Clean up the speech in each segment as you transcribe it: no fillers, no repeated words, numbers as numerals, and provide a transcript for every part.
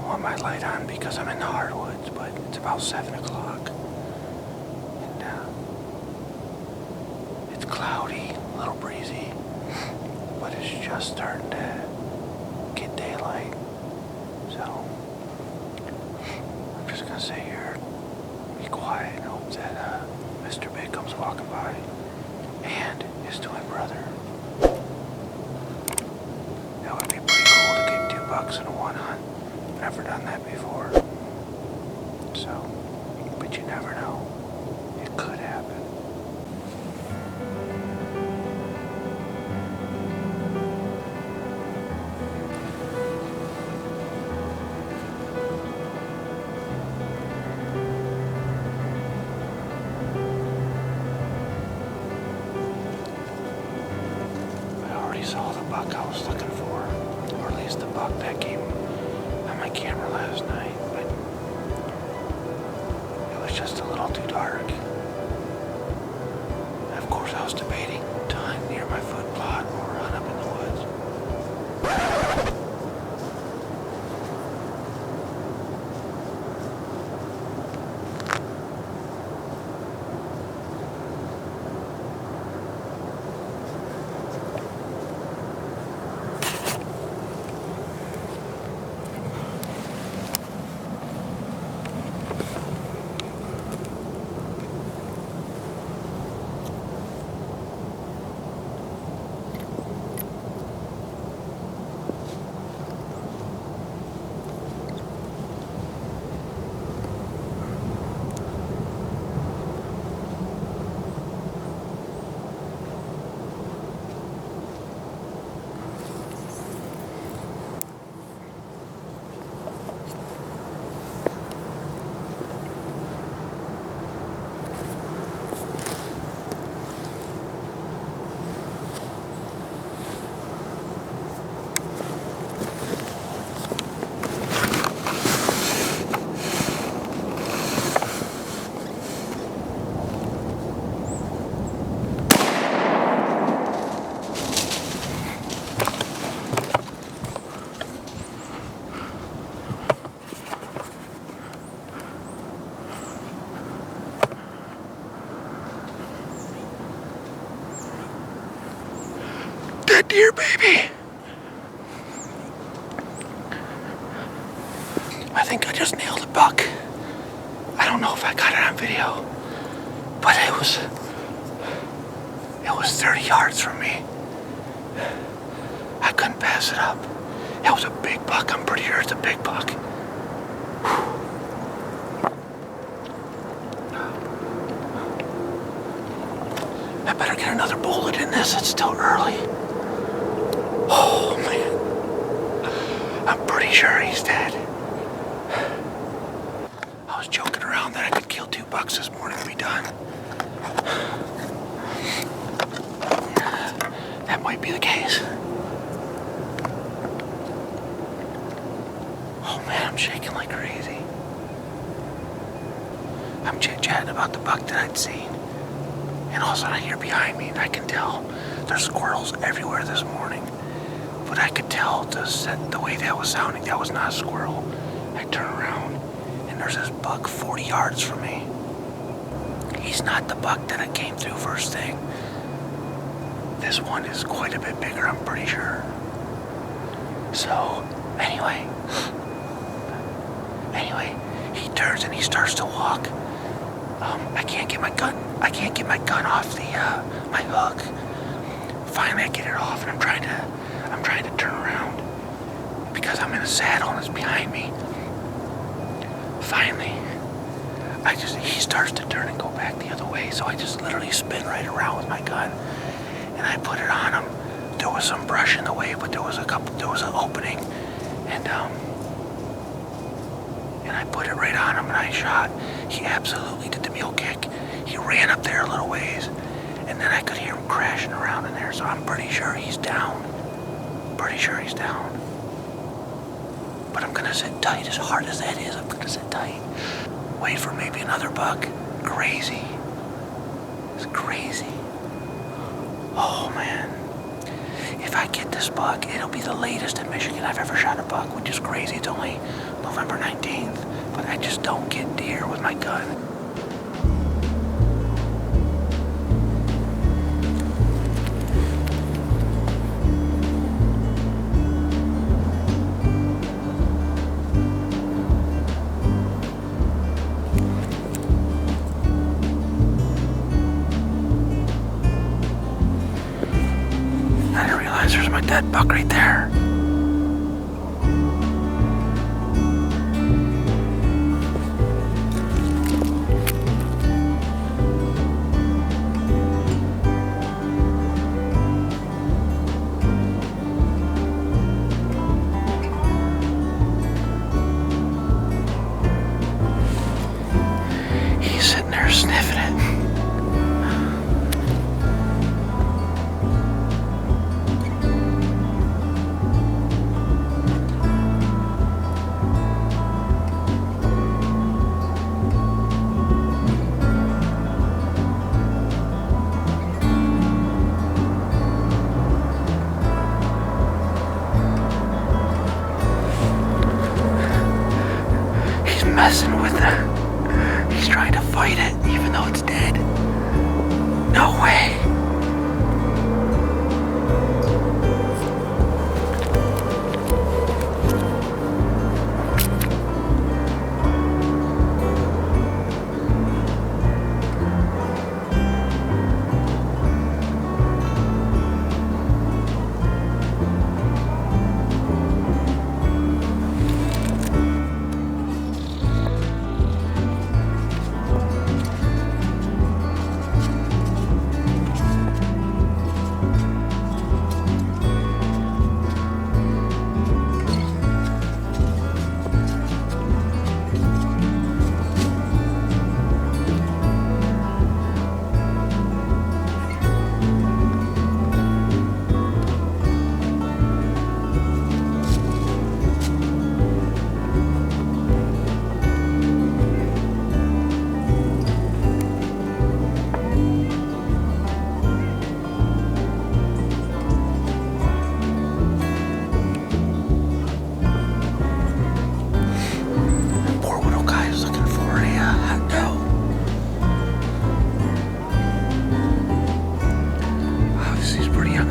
want my light on because I'm in the hardwoods, but it's about 7 o'clock. And it's cloudy, a little breezy, but it's just starting to get daylight. So I'm just gonna sit here, be quiet, and hope that Mr. Big comes walking by and his twin brother. That would be pretty cool to get $2 in one hunt. Never done that before. So, but you never know. It could happen. I already saw the buck I was looking for, or at least the buck that came on my camera last night, but it was just a little too dark. And of course I was debating to hunt near my foot plot or hunt up in the woods. Dead deer, baby. I think I just nailed a buck. I don't know if I got it on video, but it was 30 yards from me. I couldn't pass it up. It was a big buck. I'm pretty sure it's a big buck. I better get another bullet in this. It's still early. Oh, man. I'm pretty sure he's dead. I was joking around that I could kill $2 this morning and be done. That might be the case. Oh, man, I'm shaking like crazy. I'm chit-chatting about the buck that I'd seen. And all of a sudden I hear behind me, and I can tell there's squirrels everywhere this morning. But I could tell the way that was sounding, that was not a squirrel. I turn around, and there's this buck 40 yards from me. He's not the buck that I came through first thing. This one is quite a bit bigger, I'm pretty sure. So, anyway, he turns and he starts to walk. I can't get my gun off the my hook. Finally, I get it off, and I'm trying to turn around because I'm in a saddle and it's behind me. Finally, he starts to turn and go back the other way, so I just literally spin right around with my gun, and I put it on him. There was some brush in the way, but there was an opening, and I put it right on him, and I shot. He absolutely did the mule kick. He ran up there a little ways, and then I could hear him crashing around in there, so I'm pretty sure he's down. But I'm gonna sit tight. As hard as that is, I'm gonna sit tight. Wait for maybe another buck. Crazy. It's crazy. Oh, man. if I get this buck, it'll be the latest in Michigan I've ever shot a buck, which is crazy. It's only November 19th, but I just don't get deer with my gun. There's my dead buck right there. He's sitting there sniffing it. Messing with it. He's trying to fight it, even though it's dead. No way.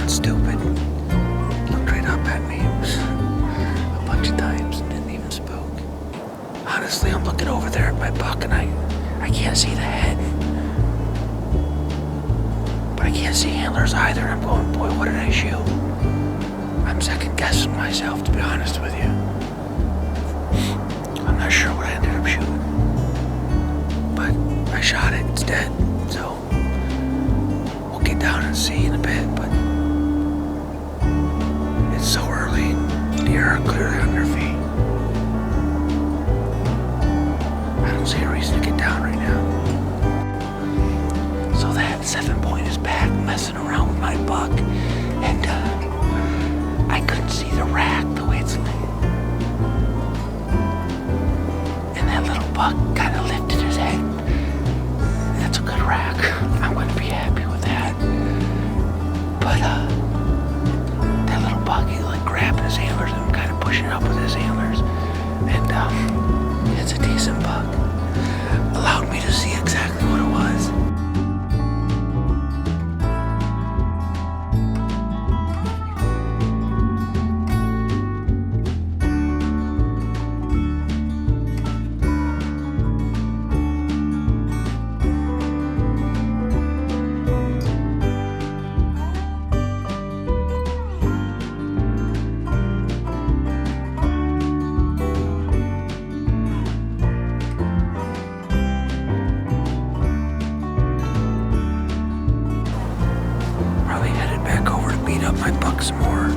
Stupid. Looked right up at me a bunch of times and didn't even spook. Honestly, I'm looking over there at my buck and I can't see the head. But I can't see antlers either, and I'm going, boy, what did I shoot? I'm second guessing myself, to be honest with you. I'm not sure what I ended up shooting. But I shot it, it's dead. So we'll get down and see in a bit, but so early, deer are clearly on their feet. I don't see a reason to get down right now. So that 7 point is back messing around with my buck, and I couldn't see the rack the way it's laying. And that little buck kind of lifted his head. That's a good rack. I'm going to be happy with that. But buck, he's like grabbing his antlers and kind of pushing up with his antlers, and it's a decent buck. Allowed me to see exactly what it was. Up my buck some more.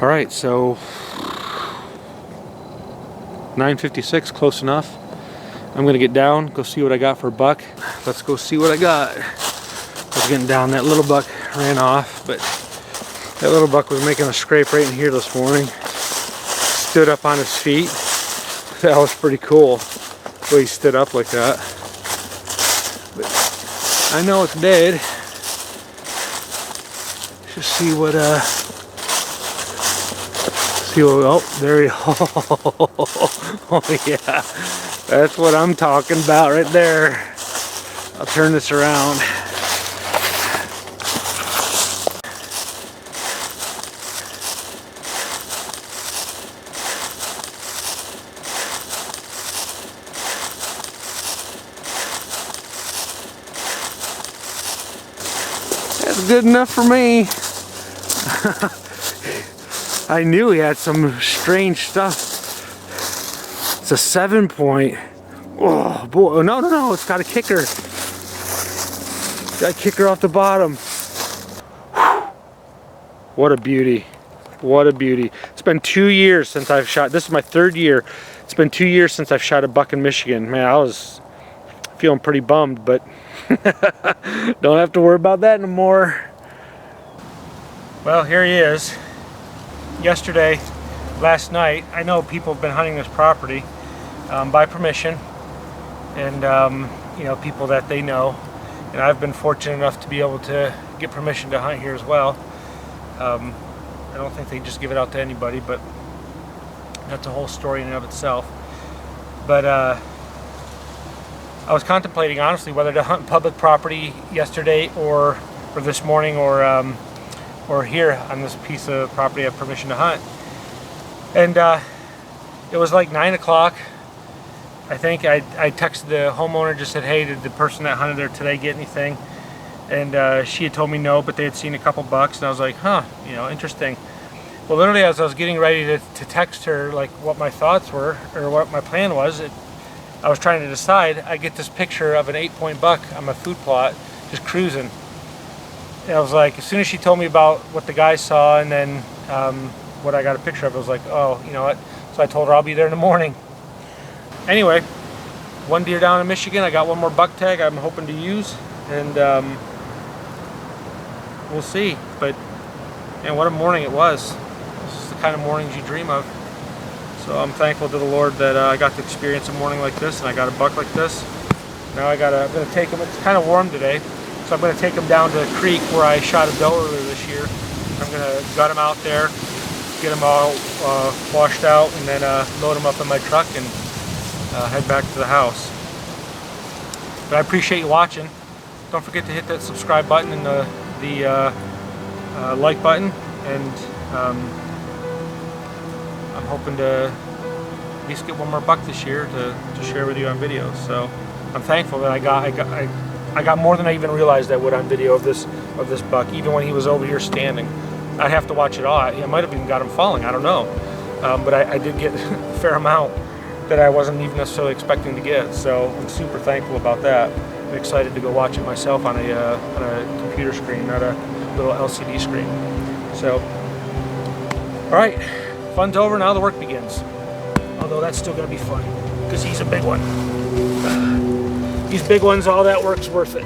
All right, so 9:56, close enough. I'm gonna get down, go see what I got for a buck. Let's go see what I got. I was getting down, that little buck ran off, but that little buck was making a scrape right in here this morning. Stood up on his feet. That was pretty cool, the way he stood up like that. But I know it's dead. Just see what, oh, there he, oh yeah. That's what I'm talking about right there. I'll turn this around. That's good enough for me. I knew he had some strange stuff. It's a 7-point. Oh boy, no, it's got a kicker. Got a kicker off the bottom. What a beauty. What a beauty. It's been 2 years since I've shot. This is my 3rd year. It's been 2 years since I've shot a buck in Michigan. Man, I was feeling pretty bummed, but don't have to worry about that anymore. Well, here he is. Yesterday, last night, I know people have been hunting this property by permission, and you know, people that they know, and I've been fortunate enough to be able to get permission to hunt here as well. I don't think they just give it out to anybody, but that's a whole story in and of itself. But I was contemplating honestly whether to hunt public property yesterday or this morning, or here on this piece of property I have permission to hunt. And it was like 9 o'clock. I think I texted the homeowner, just said, hey, did the person that hunted there today get anything? And she had told me no, but they had seen a couple bucks, and I was like, huh, you know, interesting. Well, literally as I was getting ready to text her like what my thoughts were, or what my plan was, I was trying to decide. I get this picture of an 8-point buck on my food plot just cruising. And I was like, as soon as she told me about what the guy saw, and then what I got a picture of, I was like, oh, you know what? So I told her I'll be there in the morning. Anyway, 1 deer down in Michigan. I got 1 more buck tag I'm hoping to use, and we'll see. But man, what a morning it was. This is the kind of mornings you dream of. So I'm thankful to the Lord that I got to experience a morning like this, and I got a buck like this. Now I'm gonna take him. It's kind of warm today, so I'm gonna take him down to the creek where I shot a doe earlier this year. I'm gonna gut him out there, get him all washed out, and then load him up in my truck and head back to the house. But I appreciate you watching. Don't forget to hit that subscribe button and the like button, and I'm hoping to at least get 1 more buck this year to share with you on video. So I'm thankful that I got more than I even realized I would on video of this buck, even when he was over here standing. I'd have to watch it all. I might have even got him falling, I don't know. But I did get a fair amount that I wasn't even necessarily expecting to get. So I'm super thankful about that. I'm excited to go watch it myself on a computer screen, not a little LCD screen. So, all right, fun's over, now the work begins. Although that's still gonna be fun, because he's a big one. These big ones, all that work's worth it.